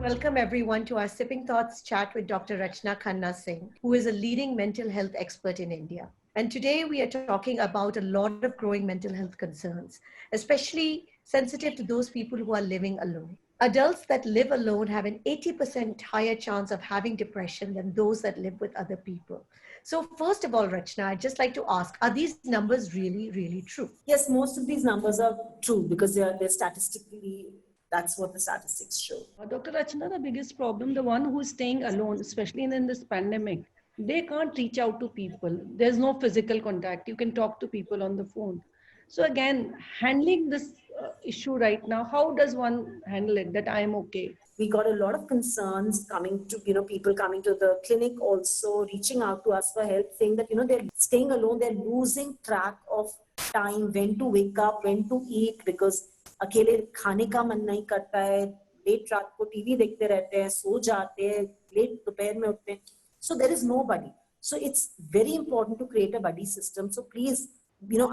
Welcome everyone to our Sipping Thoughts chat with Dr. Rachna Khanna Singh, who is a leading mental health expert in India. And today we are talking about a lot of growing mental health concerns, especially sensitive to those people who are living alone. Adults that live alone have an 80% higher chance of having depression than those that live with other people. So, first of all, Rachna, I'd just like to ask, are these numbers really, really true? Yes, most of these numbers are true because they're statistically, that's what the statistics show. Dr. Rachna, the biggest problem, the one who's staying alone, especially in this pandemic, they can't reach out to people. There's no physical contact. You can talk to people on the phone. So again, handling this issue right now, how does one handle it that I am okay? We got a lot of concerns coming to, people coming to the clinic also reaching out to us for help, saying that, they're staying alone, they're losing track of time, when to wake up, when to eat, because अकेले खाने का मन नहीं करता है, late रात को TV देखते रहते हैं, सो जाते हैं, लेट दोपहर में उठते हैं. So there is nobody. So it's very important to create a buddy system. So please,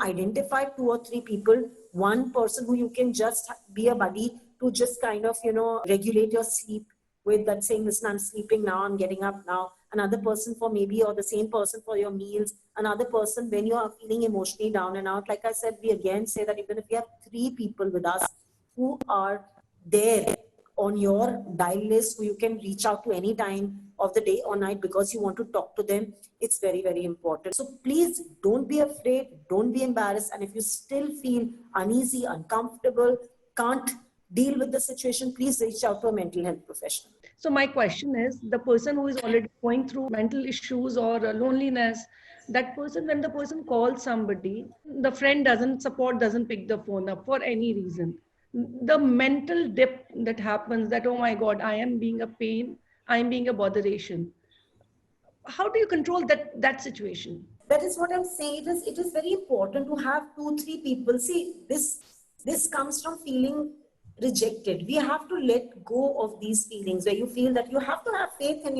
identify 2 or 3 people, one person who you can just be a buddy to just kind of, regulate your sleep with that saying, listen, I'm sleeping now, I'm getting up now. Another person for maybe, or the same person for your meals. Another person when you are feeling emotionally down and out. Like I said, we again say that even if we have 3 people with us who are there on your dial list, who you can reach out to any time of the day or night because you want to talk to them, it's very, very important. So please don't be afraid, don't be embarrassed. And if you still feel uneasy, uncomfortable, can't deal with the situation, please reach out to a mental health professional. So my question is, the person who is already going through mental issues or loneliness, that person, when the person calls somebody, the friend doesn't pick the phone up for any reason. The mental dip that happens, that, oh my God, I am being a pain, I am being a botheration. How do you control that situation? That is what I'm saying. It is very important to have 2, 3 people. See, this comes from feeling rejected. We have to let go of these feelings where you feel that you have to have faith in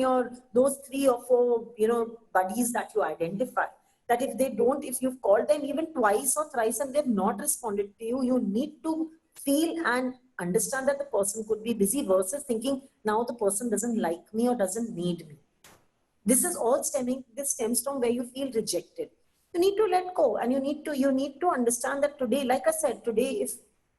those 3 or 4 buddies that you identify. That if you've called them even twice or thrice and they've not responded to you, you need to feel and understand that the person could be busy versus thinking now the person doesn't like me or doesn't need me. This stems from where you feel rejected. You need to let go, and you need to understand that today, like I said, today, if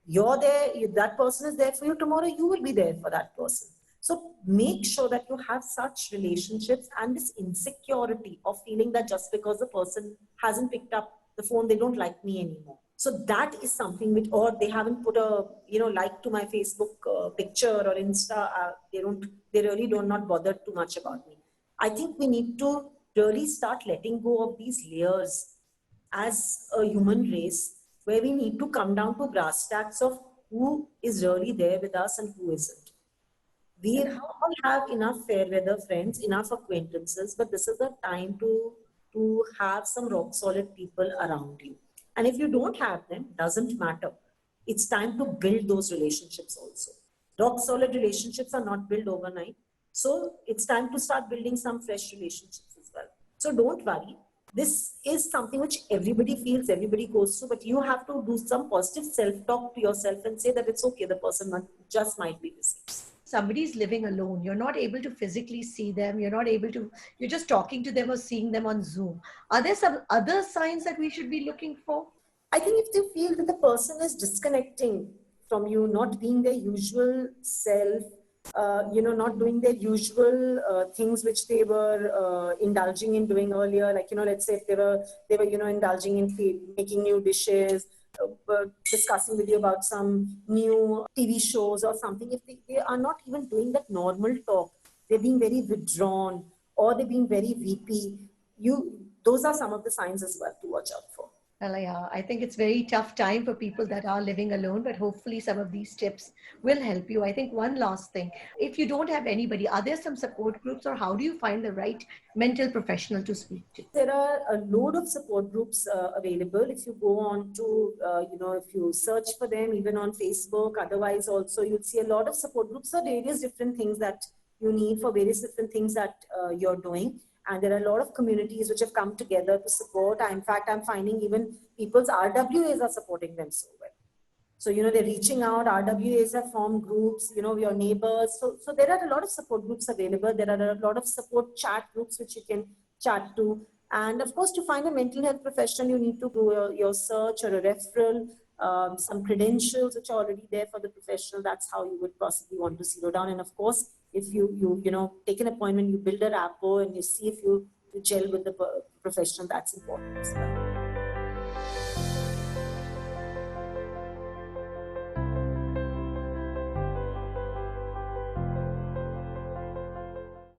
you're there, that person is there for you, tomorrow you will be there for that person. So make sure that you have such relationships, and this insecurity of feeling that just because the person hasn't picked up the phone, they don't like me anymore. So that is something or they haven't put a, like to my Facebook picture or Insta, they really do not bother too much about me. I think we need to really start letting go of these layers as a human race, where we need to come down to brass tacks of who is really there with us and who isn't. We all have enough fair weather friends, enough acquaintances, but this is the time to have some rock solid people around you. And if you don't have them, doesn't matter. It's time to build those relationships also. Rock solid relationships are not built overnight. So it's time to start building some fresh relationships as well. So don't worry. This is something which everybody feels, everybody goes through, but you have to do some positive self-talk to yourself and say that it's okay, the person just might be busy. Somebody's living alone, you're not able to physically see them, you're just talking to them or seeing them on Zoom. Are there some other signs that we should be looking for? I think if you feel that the person is disconnecting from you, not being their usual self, not doing their usual things which they were indulging in doing earlier, like, let's say if they were indulging in making new dishes, discussing with you about some new TV shows or something, if they are not even doing that normal talk, they're being very withdrawn or they're being very weepy, those are some of the signs as well to watch out for. Well, yeah, I think it's very tough time for people that are living alone, but hopefully some of these tips will help you. I think one last thing, if you don't have anybody, are there some support groups, or how do you find the right mental professional to speak to? There are a load of support groups available. If you go on to, if you search for them, even on Facebook, otherwise also you'll see a lot of support groups for various different things that you need for various different things that you're doing. And there are a lot of communities which have come together to support. In fact, I'm finding even people's RWAs are supporting them so well. So, they're reaching out, RWAs have formed groups, your neighbors. So there are a lot of support groups available. There are a lot of support chat groups which you can chat to. And of course, to find a mental health professional, you need to do your search or a referral, some credentials which are already there for the professional. That's how you would possibly want to zero down. And of course, if you take an appointment, you build a rapport and you see if you gel with the professional, that's important as well.